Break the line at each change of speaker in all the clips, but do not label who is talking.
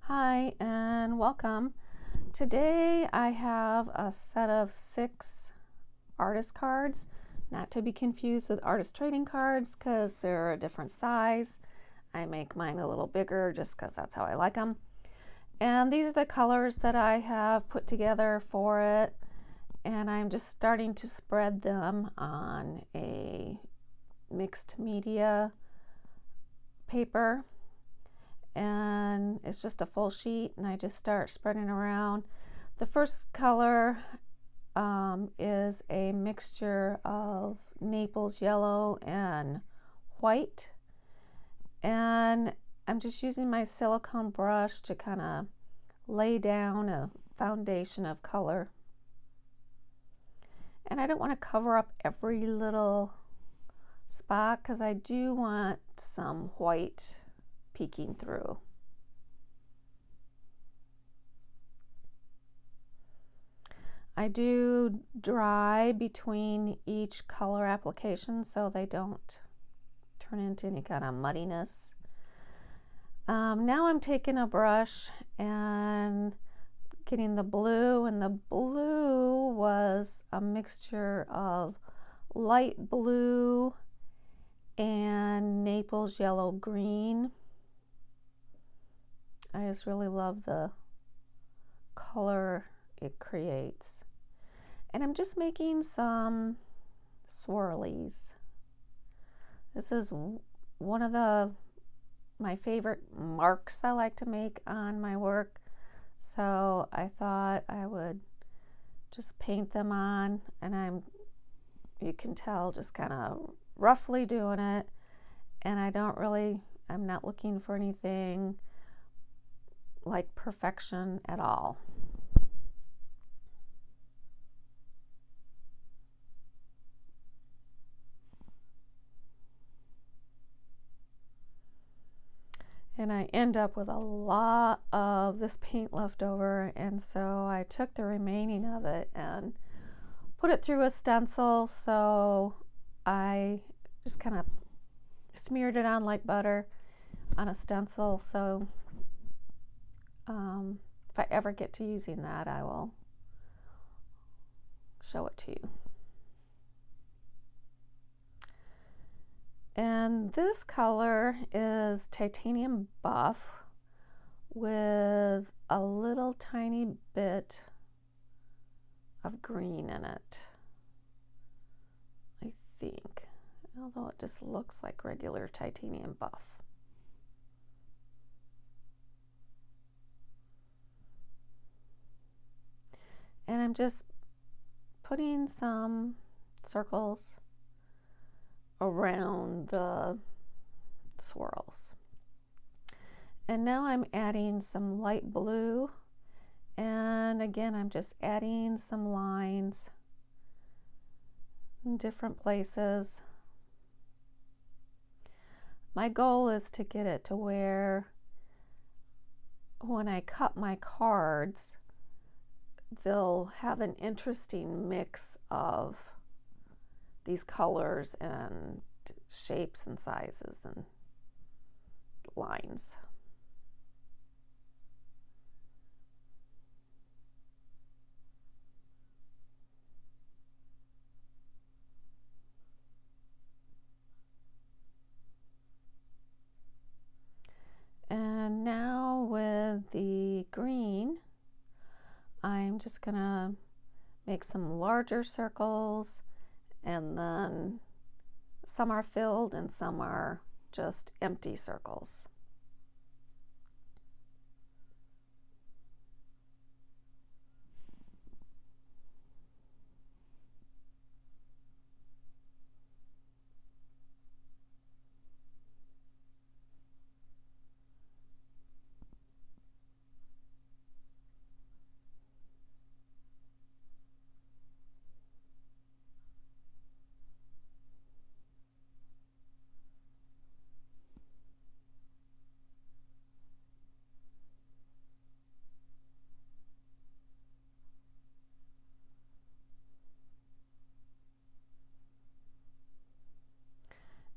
Hi and welcome. Today I have a set of 6 artist cards, not to be confused with artist trading cards because they're a different size. I make mine a little bigger just because that's how I like them. And these are the colors that I have put together for it, and I'm just starting to spread them on a mixed media paper. And it's just a full sheet, and I just start spreading around. The first color is a mixture of Naples yellow and white, and I'm just using my silicone brush to kind of lay down a foundation of color. And I don't want to cover up every little spot because I do want some white peeking through. I do dry between each color application so they don't turn into any kind of muddiness. Now I'm taking a brush and getting the blue, and the blue was a mixture of light blue and Naples yellow green. I just really love the color it creates. And I'm just making some swirlies. This is one of my favorite marks I like to make on my work, so I thought I would just paint them on, and you can tell, just kind of roughly doing it, and I'm not looking for anything like perfection at all. And I end up with a lot of this paint left over, and so I took the remaining of it and put it through a stencil. So I just kind of smeared it on like butter on a stencil, so if I ever get to using that, I will show it to you. And this color is titanium buff with a little tiny bit of green in it, I think, although it just looks like regular titanium buff. And I'm just putting some circles around the swirls. And now I'm adding some light blue, and again I'm just adding some lines in different places. My goal is to get it to where when I cut my cards, they'll have an interesting mix of these colors and shapes and sizes and lines. And now with the green, I'm just gonna make some larger circles, and then some are filled and some are just empty circles.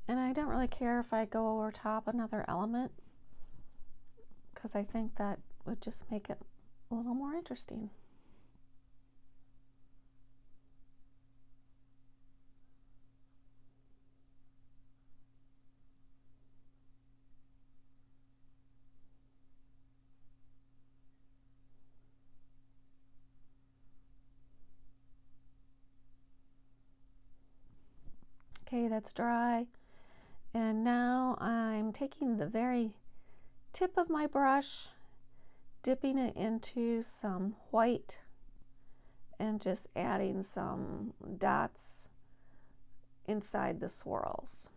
And I don't really care if I go over top another element, because I think that would just make it a little more interesting. Okay, that's dry. And now I'm taking the very tip of my brush, dipping it into some white, and just adding some dots inside the swirls.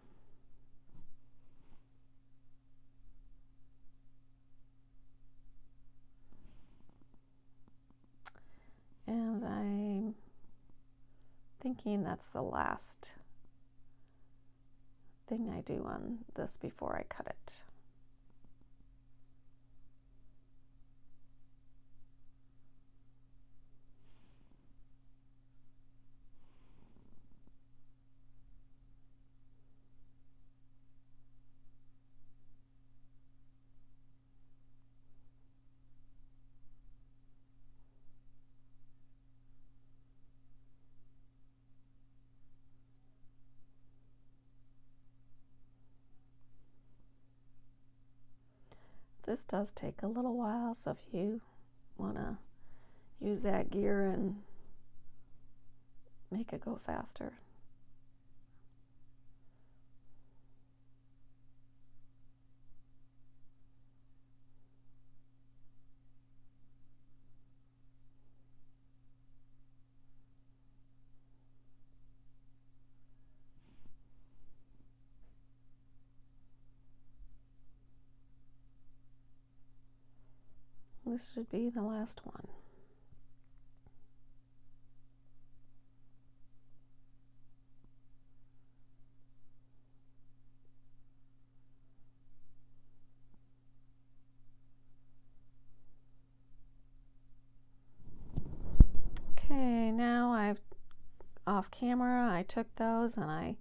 And I'm thinking that's the last thing I do on this before I cut it. This does take a little while, so if you want to use that gear and make it go faster. This should be the last one. Okay, now I've off camera, I took those and I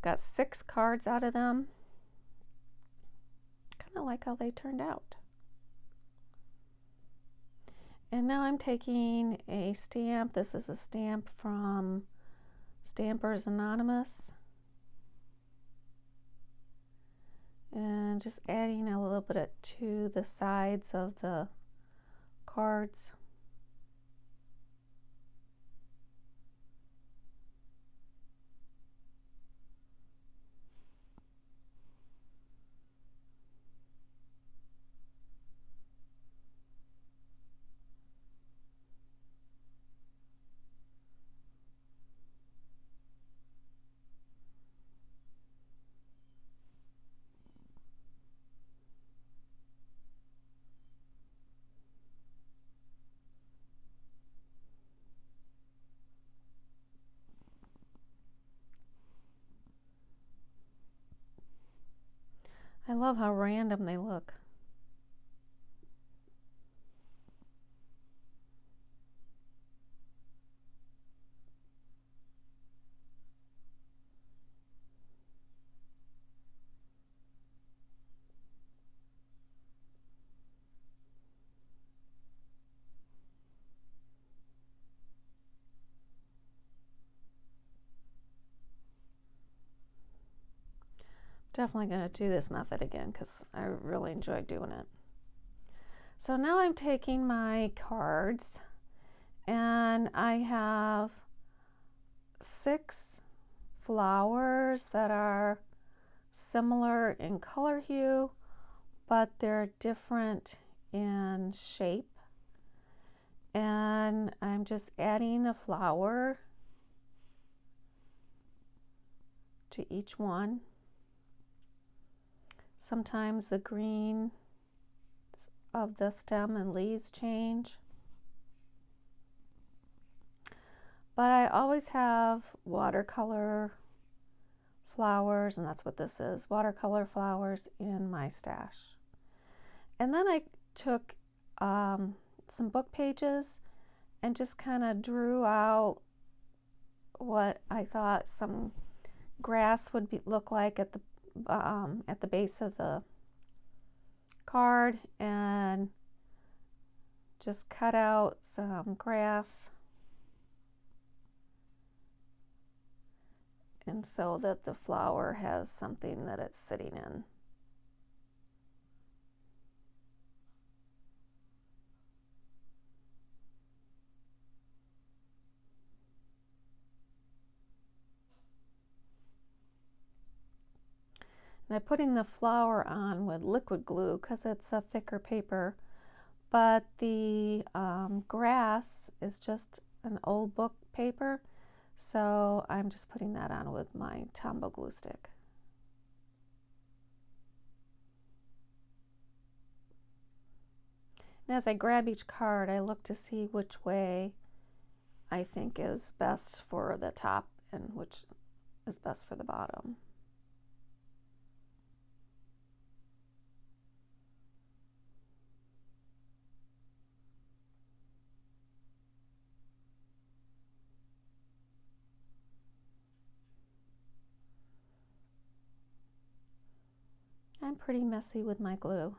got 6 cards out of them. Kind of like how they turned out. And now I'm taking a stamp. This is a stamp from Stampers Anonymous. And just adding a little bit to the sides of the cards. I love how random they look. Definitely going to do this method again because I really enjoyed doing it. So now I'm taking my cards and I have 6 flowers that are similar in color hue, but they're different in shape. And I'm just adding a flower to each one. Sometimes the green of the stem and leaves change. But I always have watercolor flowers, and that's what this is, watercolor flowers in my stash. And then I took some book pages and just kind of drew out what I thought some grass would look like at the base of the card, and just cut out some grass, and so that the flower has something that it's sitting in. And I'm putting the flower on with liquid glue because it's a thicker paper, but the grass is just an old book paper, so I'm just putting that on with my Tombow glue stick. And as I grab each card, I look to see which way I think is best for the top and which is best for the bottom. I'm pretty messy with my glue.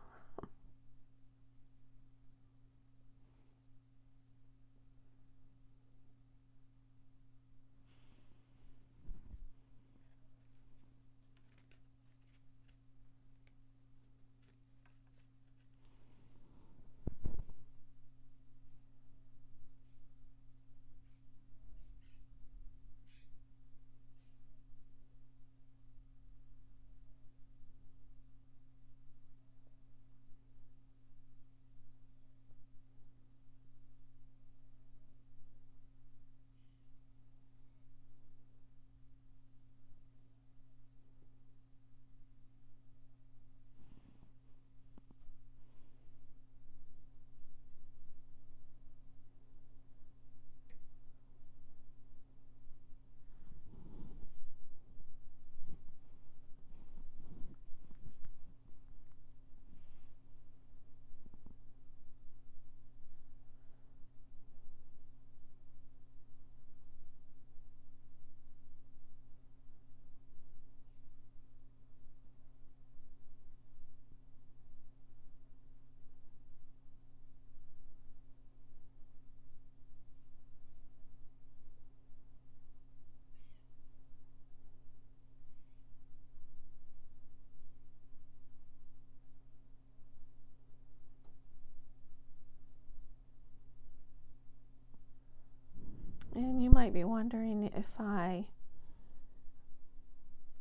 And you might be wondering if I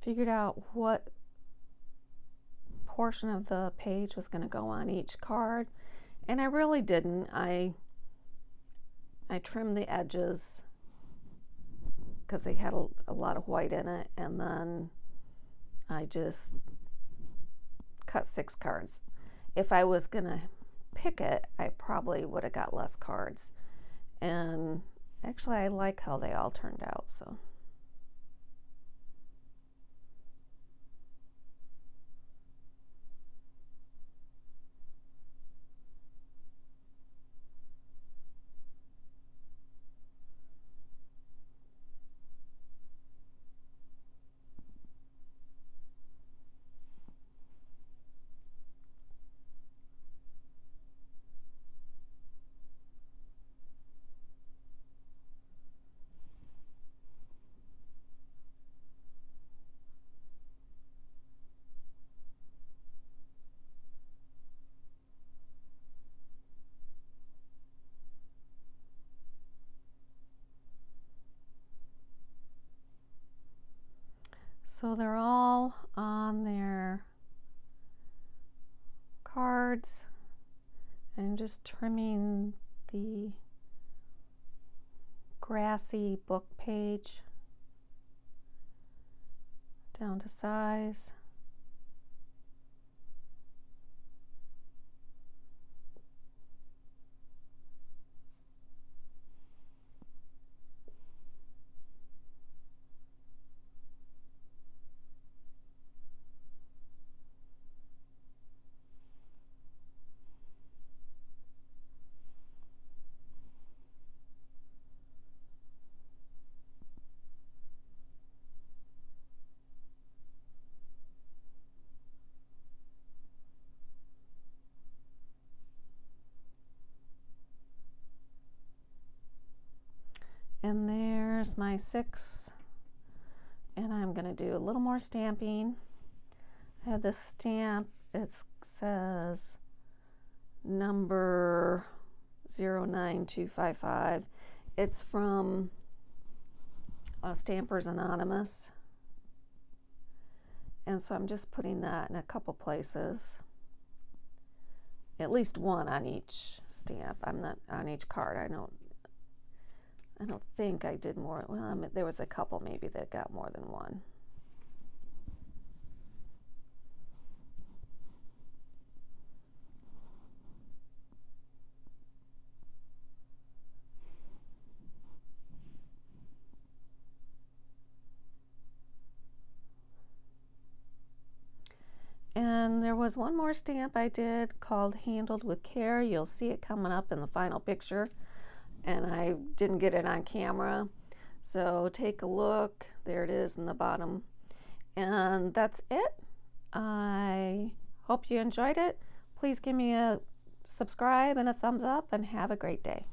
figured out what portion of the page was going to go on each card, and I really didn't. I trimmed the edges because they had a lot of white in it, and then I just cut 6 cards. If I was going to pick it, I probably would have got less cards, and actually I like how they all turned out. So they're all on their cards. I'm just trimming the grassy book page down to size. And there's my 6. And I'm going to do a little more stamping. I have this stamp. It says number 09255. It's from Stampers Anonymous. And so I'm just putting that in a couple places. At least one on each stamp. I'm not on each card. I don't think I did more. Well, there was a couple maybe that got more than one. And there was one more stamp I did called Handled with Care. You'll see it coming up in the final picture. And I didn't get it on camera. So take a look. There it is in the bottom. And that's it. I hope you enjoyed it. Please give me a subscribe and a thumbs up and have a great day.